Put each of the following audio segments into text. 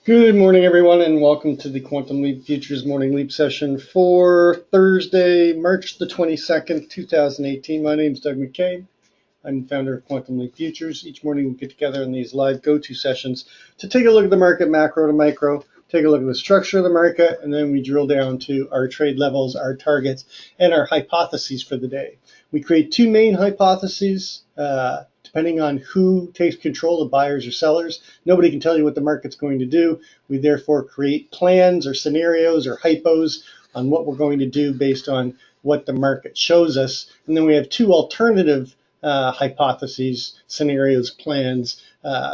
Good morning, everyone, and welcome to the Quantum Leap Futures Morning Leap session for Thursday, March the 22nd, 2018. My name is Doug McCabe. I'm the founder of Quantum Leap Futures. Each morning we get together in these live go-to sessions to take a look at the market macro to micro, take a look at the structure of the market, and then we drill down to our trade levels, our targets, and our hypotheses for the day. We create two main hypotheses depending on who takes control of buyers or sellers. Nobody can tell you what the market's going to do. We therefore create plans or scenarios or hypos on what we're going to do based on what the market shows us. And then we have two alternative hypotheses, scenarios, plans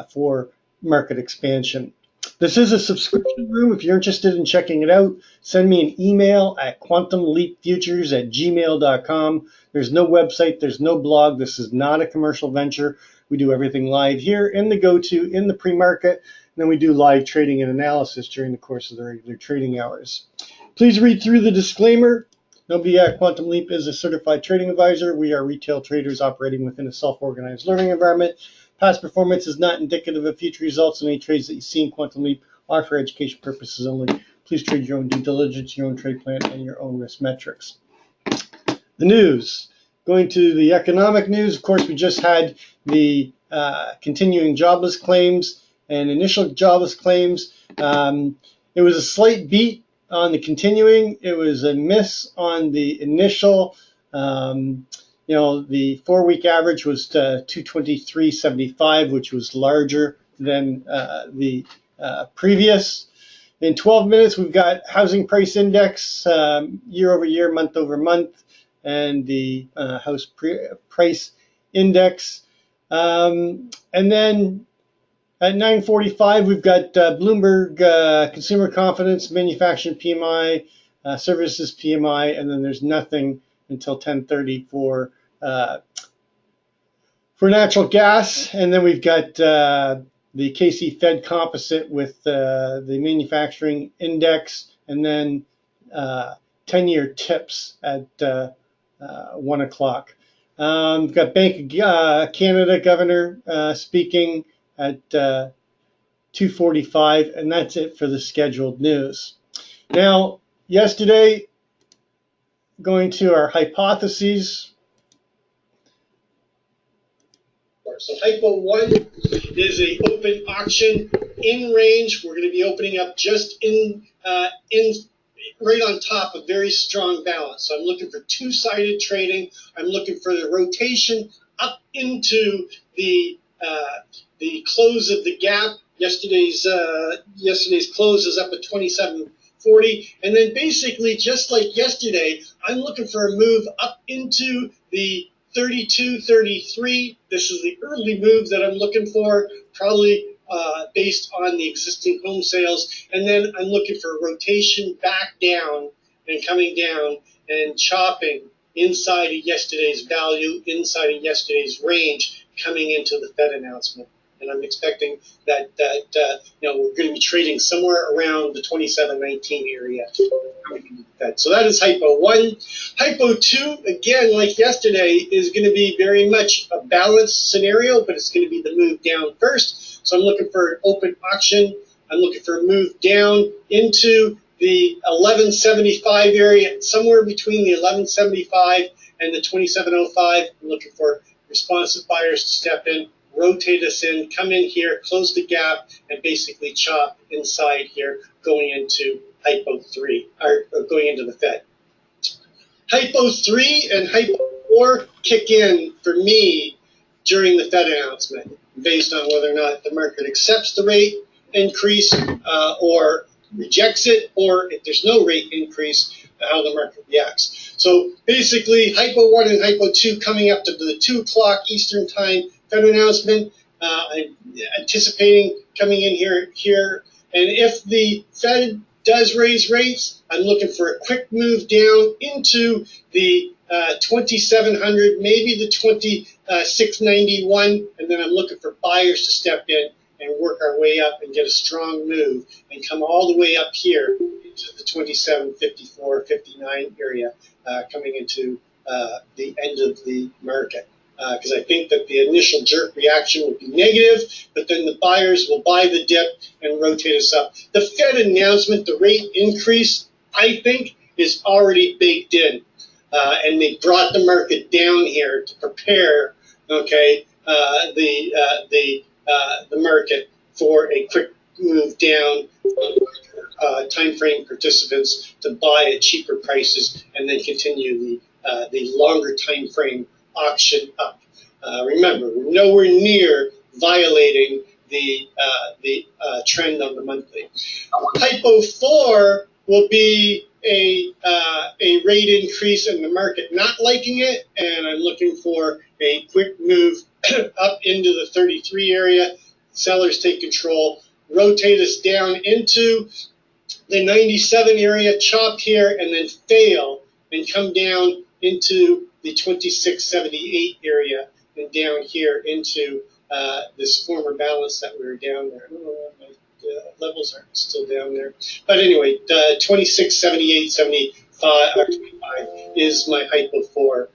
for market expansion. This is a subscription room. If you're interested in checking it out, send me an email at quantumleapfutures@gmail.com. There's no website, there's no blog. This is not a commercial venture. We do everything live here in the go-to, in the pre-market, and then we do live trading and analysis during the course of the regular trading hours. Please read through the disclaimer. Nobody at Quantum Leap is a certified trading advisor. We are retail traders operating within a self-organized learning environment. Past performance is not indicative of future results, and any trades that you see in Quantum Leap are for education purposes only. Please trade your own due diligence, your own trade plan, and your own risk metrics. The news. Going to the economic news, of course, we just had the continuing jobless claims and initial jobless claims. It was a slight beat on the continuing. It was a miss on the initial. The 4-week average was 223.75, which was larger than the previous. In 12 minutes, we've got housing price index year over year, month over month, and the house price index. And then at 9:45, we've got Bloomberg consumer confidence, manufacturing PMI, services PMI, and then there's nothing until 10:30 for natural gas. And then we've got the KC Fed composite with the manufacturing index, and then 10-year tips at 1 o'clock. We've got Bank of Canada governor speaking at 2:45, and that's it for the scheduled news. Now, yesterday, going to our hypotheses. So Hypo 1 is an open auction in range. We're going to be opening up just in right on top of very strong balance. So I'm looking for two-sided trading. I'm looking for the rotation up into the close of the gap. Yesterday's close is up at 27.40, and then basically just like yesterday, I'm looking for a move up into the 32.33. This is the early move that I'm looking for, probably based on the existing home sales. And then I'm looking for a rotation back down and coming down and chopping inside of yesterday's value, inside of yesterday's range, coming into the Fed announcement. And I'm expecting that we're going to be trading somewhere around the 27.19 area. So that is Hypo 1. Hypo 2, again, like yesterday, is going to be very much a balanced scenario, but it's going to be the move down first. So I'm looking for an open auction. I'm looking for a move down into the 1175 area, somewhere between the 1175 and the 2705. I'm looking for responsive buyers to step in, rotate us in, come in here, close the gap, and basically chop inside here going into Hypo 3, or going into the Fed. Hypo 3 and Hypo 4 kick in for me during the Fed announcement, based on whether or not the market accepts the rate increase or rejects it, or if there's no rate increase, how the market reacts. So basically, Hypo 1 and Hypo 2 coming up to the 2 o'clock Eastern Time Fed announcement. I'm anticipating coming in here, and if the Fed does raise rates, I'm looking for a quick move down into the 2700, maybe the 2691, and then I'm looking for buyers to step in and work our way up and get a strong move and come all the way up here into the 2754, 59 area, coming into the end of the market. because I think that the initial jerk reaction will be negative, but then the buyers will buy the dip and rotate us up. The Fed announcement, the rate increase, I think, is already baked in, and they brought the market down here to prepare, okay, the market for a quick move down. Time frame participants to buy at cheaper prices and then continue the longer time frame auction up. Remember, we're nowhere near violating the trend on the monthly. Hypo 4 will be a rate increase in the market not liking it, and I'm looking for a quick move up into the 33 area. Sellers take control, rotate us down into the 97 area, chop here, and then fail and come down into the 2678 area and down here into this former balance that we were down there. I don't know why my levels aren't still down there. But anyway, 2678, 75 is my hypo 4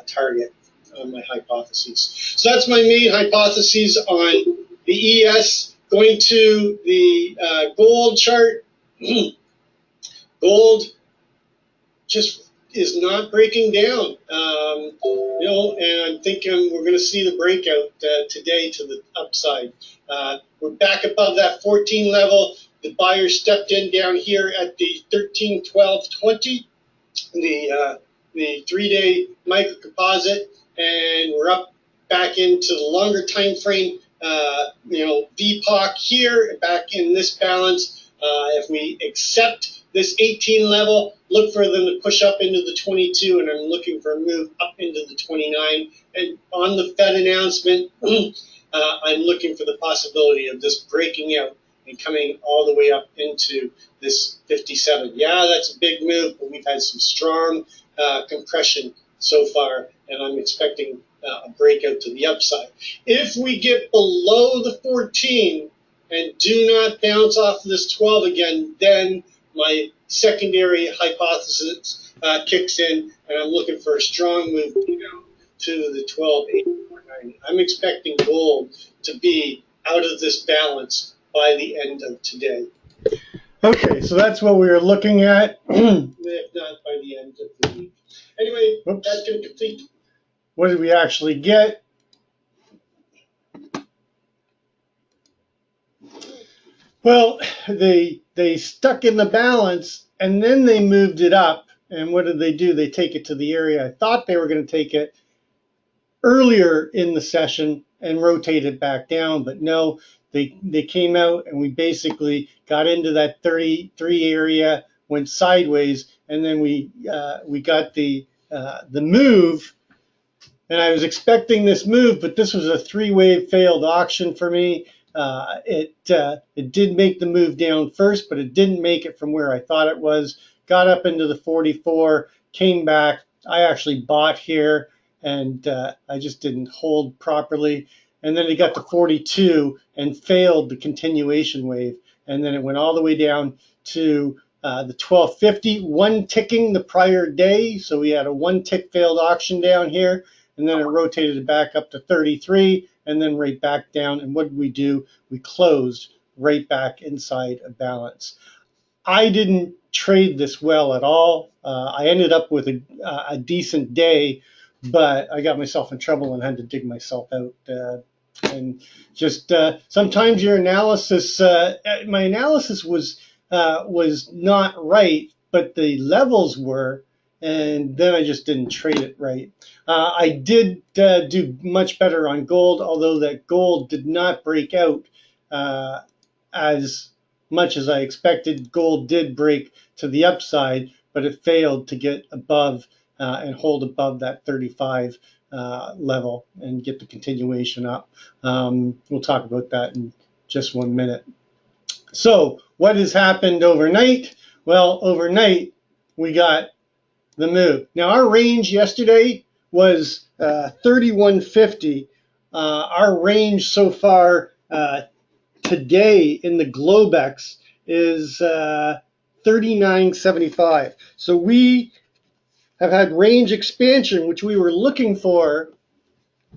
target on my hypotheses. So that's my main hypotheses on the ES. Going to the gold chart. Gold just is not breaking down, and I'm thinking we're going to see the breakout today to the upside. We're back above that 14 level. The buyer stepped in down here at the 13.12.20, the 3-day micro composite, and we're up back into the longer time frame. VPOC here, back in this balance. If we accept this 18 level, look for them to push up into the 22, and I'm looking for a move up into the 29. And on the Fed announcement, I'm looking for the possibility of this breaking out and coming all the way up into this 57. Yeah, that's a big move, but we've had some strong compression so far, and I'm expecting a breakout to the upside. If we get below the 14 and do not bounce off of this 12 again, then my secondary hypothesis kicks in, and I'm looking for a strong move down to the 12.849. I'm expecting gold to be out of this balance by the end of today. Okay, so that's what we were looking at, if not by the end of the week. Anyway, that's going to complete. What did we actually get? Well, they stuck in the balance, and then they moved it up. And what did they do? They take it to the area I thought they were going to take it earlier in the session and rotate it back down. But no, they came out, and we basically got into that 33 area, went sideways, and then we got the move. And I was expecting this move, but this was a 3-wave failed auction for me. It did make the move down first, but it didn't make it from where I thought it was. Got up into the 44, came back. I actually bought here, and I just didn't hold properly. And then it got to 42 and failed the continuation wave. And then it went all the way down to the 1250, one ticking the prior day. So we had a 1-tick failed auction down here. And then it rotated it back up to 33 and then right back down. And what did we do? We closed right back inside a balance. I didn't trade this well at all. I ended up with a decent day, but I got myself in trouble and had to dig myself out. And just sometimes your analysis, my analysis was not right, but the levels were. And then I just didn't trade it right. I did do much better on gold, although that gold did not break out as much as I expected. Gold did break to the upside, but it failed to get above and hold above that 35 level and get the continuation up. We'll talk about that in just 1 minute. So what has happened overnight? Well, overnight we got the move. Now our range yesterday was 3150. Our range so far today in the Globex is 3975. So we have had range expansion, which we were looking for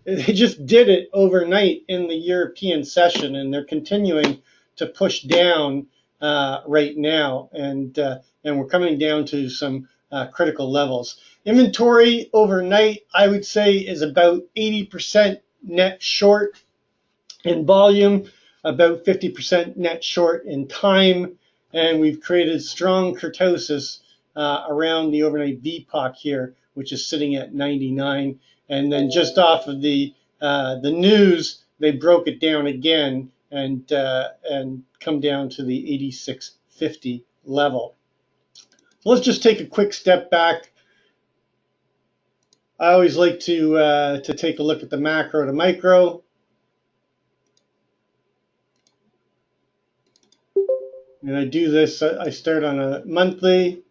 They just did it overnight in the European session, and they're continuing to push down right now, and we're coming down to some critical levels. Inventory overnight, I would say, is about 80% net short in volume, about 50% net short in time, and we've created strong kurtosis around the overnight VPOC here, which is sitting at 99. And then just off of the news, they broke it down again and come down to the 86.50 level. So let's just take a quick step back. I always like to take a look at the macro to micro. And I do this, I start on a monthly.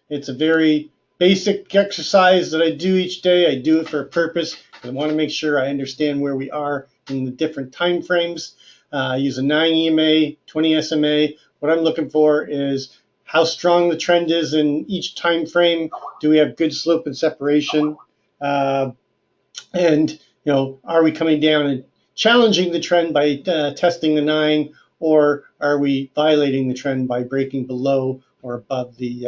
It's a very basic exercise that I do each day. I do it for a purpose. I want to make sure I understand where we are in the different time frames. I use a 9 EMA, 20 SMA. What I'm looking for is how strong the trend is in each time frame. Do we have good slope and separation? And are we coming down and challenging the trend by testing the 9, or are we violating the trend by breaking below or above the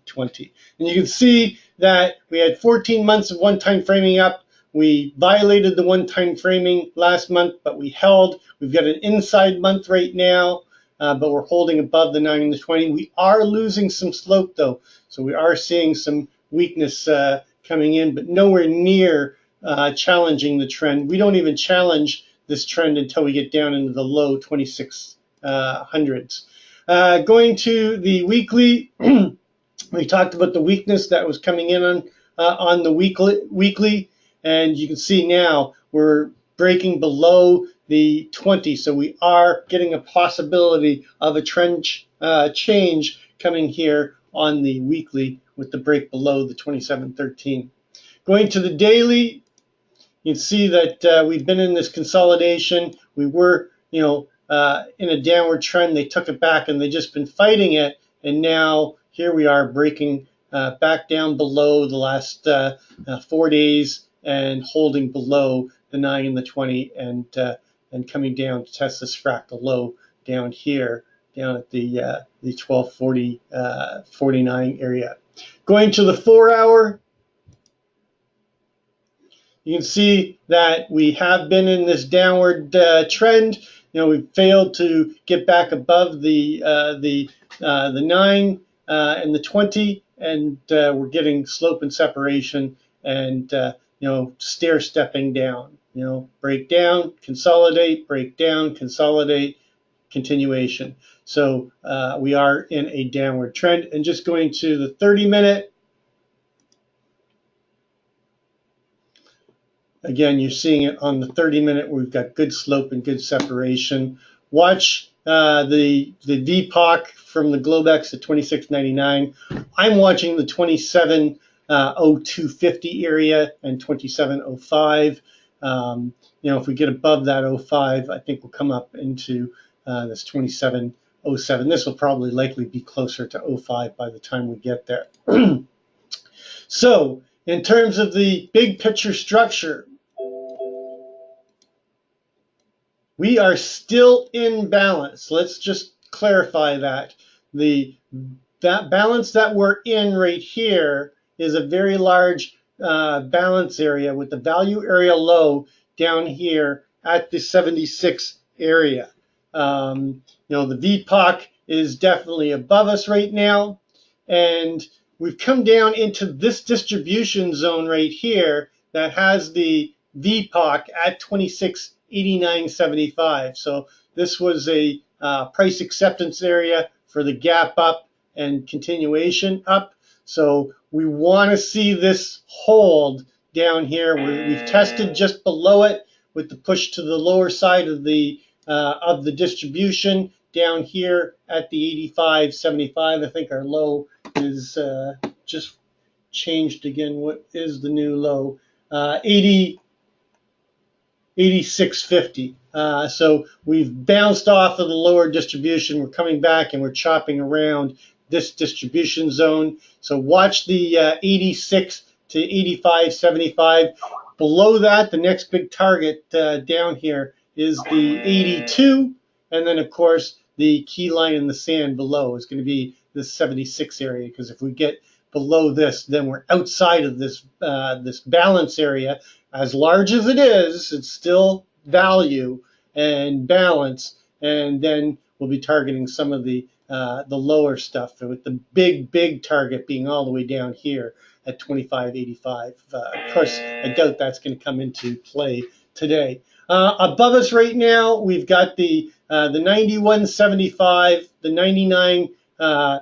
20? And you can see that we had 14 months of one-time framing up. We violated the one-time framing last month, but we held. We've got an inside month right now, but we're holding above the 9 and the 20. We are losing some slope, though, so we are seeing some weakness coming in, but nowhere near challenging the trend. We don't even challenge this trend until we get down into the low 2600s. Going to the weekly, we talked about the weakness that was coming in on the weekly, and you can see now we're breaking below the 20, so we are getting a possibility of a trend change coming here on the weekly with the break below the 2713. Going to the daily, you can see that we've been in this consolidation. We were, in a downward trend. They took it back, and they've just been fighting it. And now here we are breaking back down below the last 4 days and holding below the 9 and the 20, and coming down to test this fractal low down here, down at the 1240 49 area. Going to the 4-hour. You can see that we have been in this downward trend. We've failed to get back above the 9 and the 20, and we're getting slope and separation, and stair stepping down. Break down, consolidate, break down, consolidate, continuation. So we are in a downward trend. And just going to the 30-minute. Again, you're seeing it on the 30-minute. We've got good slope and good separation. Watch the VPOC from the Globex at 26.99. I'm watching the 27.0250 area and 27.05. If we get above that 05, I think we'll come up into this 27.07. This will probably likely be closer to 05 by the time we get there. So, in terms of the big picture structure, we are still in balance. Let's just clarify that. That balance that we're in right here is a very large balance area with the value area low down here at the 76 area. The VPOC is definitely above us right now, and we've come down into this distribution zone right here that has the VPOC at 26.8975. So this was a price acceptance area for the gap up and continuation up. So we want to see this hold down here. We've tested just below it with the push to the lower side of the distribution down here at the 85.75. I think our low is just changed again. What is the new low? 86.50. So we've bounced off of the lower distribution. We're coming back and we're chopping around this distribution zone. So watch the 86 to 85.75. Below that, the next big target down here is the 82. And then, of course, the key line in the sand below is going to be the 76 area, because if we get below this, then we're outside of this this balance area. As large as it is, it's still value and balance, and then we'll be targeting some of the lower stuff, with the big target being all the way down here at 25.85. Of course, I doubt that's going to come into play today. Above us right now, we've got the 91.75, the 99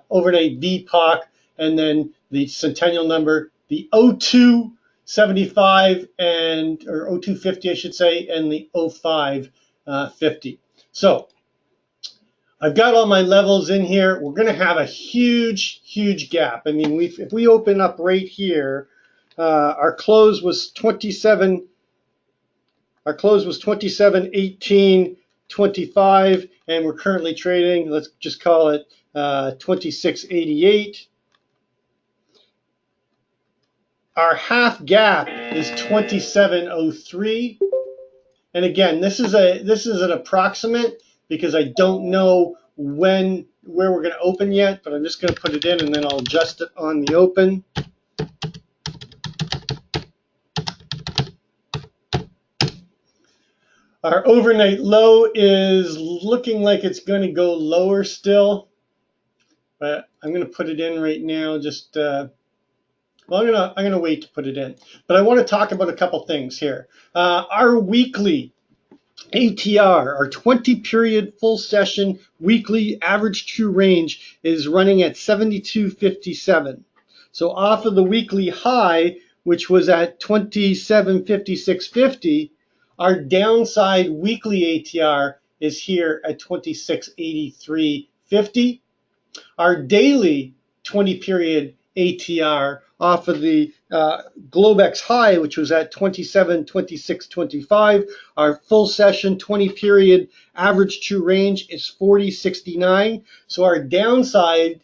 overnight VPOC, and then the centennial number, the 0275 or 0250, I should say, and the 0550. So I've got all my levels in here. We're going to have a huge gap. I mean, if we open up right here, our close was 27. Our close was 27.18.25, and we're currently trading, let's just call it 26.88. Our half gap is 27.03. And again, this is an approximate, because I don't know where we're going to open yet, but I'm just going to put it in and then I'll adjust it on the open. Our overnight low is looking like it's going to go lower still, but I'm going to put it in right now. Well, I'm going to wait to put it in, but I want to talk about a couple things here. Our weekly ATR, our 20-period full session weekly average true range, is running at 72.57. So off of the weekly high, which was at 27.56.50, our downside weekly ATR is here at 26.83.50. Our daily 20-period ATR off of the Globex high, which was at 27.26.25. Our full session 20-period average true range is 40.69. So our downside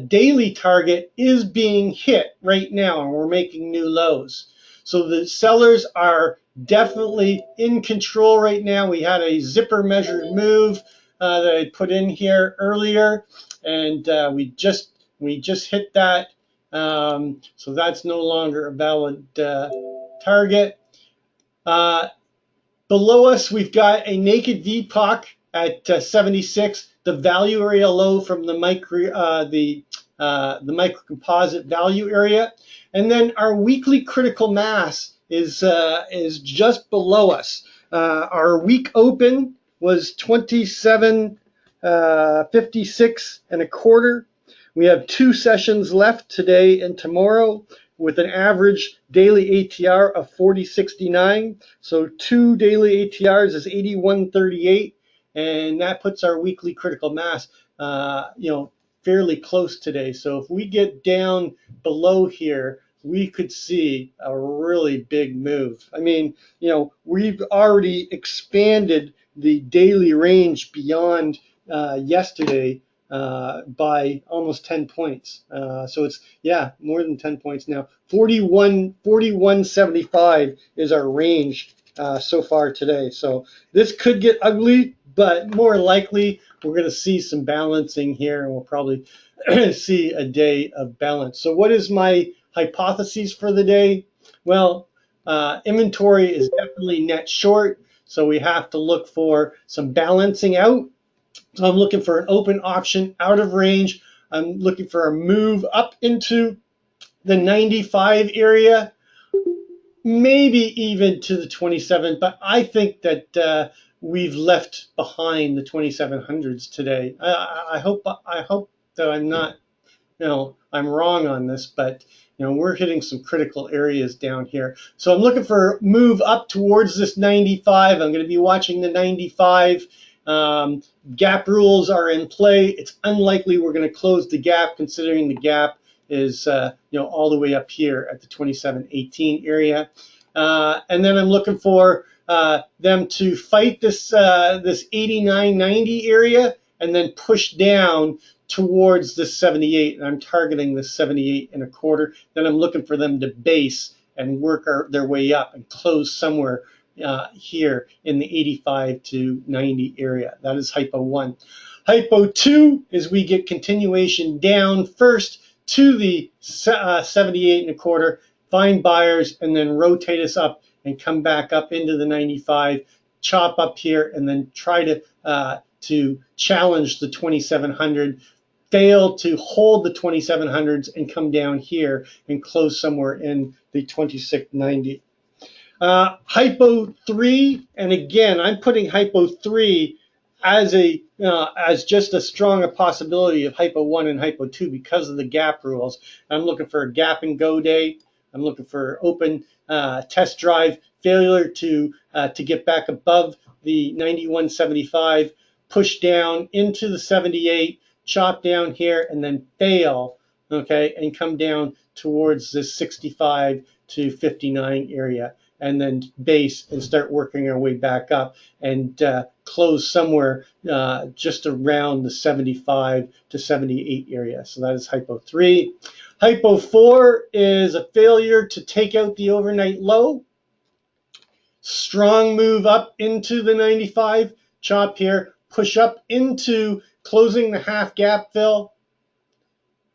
daily target is being hit right now, and we're making new lows. So the sellers are definitely in control right now. We had a zipper measured move that I put in here earlier, and we just hit that. So that's no longer a valid target. Below us, we've got a naked VPOC at 76, the value area low from the micro composite value area, and then our weekly critical mass is just below us. Our week open was 27.56 1/4. We have 2 sessions left today and tomorrow, with an average daily ATR of 40.69. So 2 daily ATRs is 81.38, and that puts our weekly critical mass, fairly close today. So if we get down below here, we could see a really big move. I mean, we've already expanded the daily range beyond yesterday by almost 10 points. So it's, more than 10 points now. 41.75 is our range so far today. So this could get ugly, but more likely we're going to see some balancing here, and we'll probably see a day of balance. So what is my hypothesis for the day? Well, inventory is definitely net short, so we have to look for some balancing out. So I'm looking for an open auction out of range. I'm looking for a move up into the 95 area, maybe even to the 27, but I think that we've left behind the 2700s today. I hope that I'm not, I'm wrong on this, but we're hitting some critical areas down here. So I'm looking for a move up towards this 95. I'm going to be watching the 95. Gap rules are in play. It's unlikely we're going to close the gap, considering the gap is all the way up here at the 27.18 area. And then I'm looking for them to fight this 89.90 area and then push down towards the 78. And I'm targeting the 78 1/4. Then I'm looking for them to base and work their way up and close somewhere here in the 85 to 90 area. That is hypo 1. Hypo 2 is we get continuation down first to the 78 and a quarter, find buyers, and then rotate us up and come back up into the 95, chop up here, and then try to challenge the 2700, fail to hold the 2700s and come down here and close somewhere in the 2690. Hypo 3, and again, I'm putting hypo 3 as just as strong a possibility of hypo 1 and hypo 2 because of the gap rules. I'm looking for a gap and go day. I'm looking for open test drive failure to get back above the 91.75, push down into the 78, chop down here, and then fail, okay, and come down towards the 65 to 59 area, and then base and start working our way back up and close somewhere just around the 75 to 78 area. So that is hypo 3. Hypo 4 is a failure to take out the overnight low. Strong move up into the 95, chop here, push up into closing the half gap fill,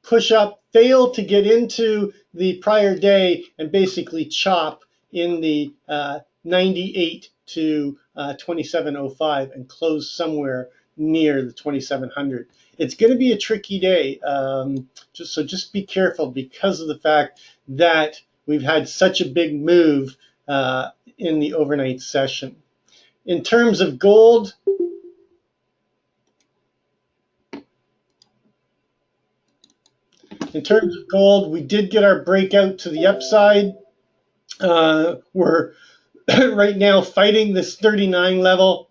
push up, fail to get into the prior day, and basically chop in the 98 to 2705 and close somewhere near the 2700. It's going to be a tricky day, just be careful because of the fact that we've had such a big move in the overnight session. In terms of gold, we did get our breakout to the upside. We're right now fighting this 39 level.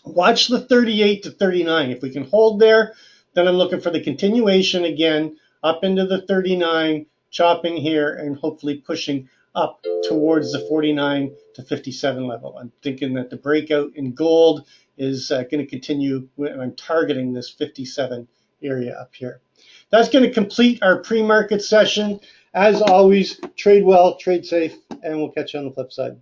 Watch the 38 to 39. If we can hold there, then I'm looking for the continuation again up into the 39, chopping here, and hopefully pushing up towards the 49 to 57 level. I'm thinking that the breakout in gold is going to continue, and I'm targeting this 57 area up here. That's going to complete our pre-market session. As always, trade well, trade safe, and we'll catch you on the flip side.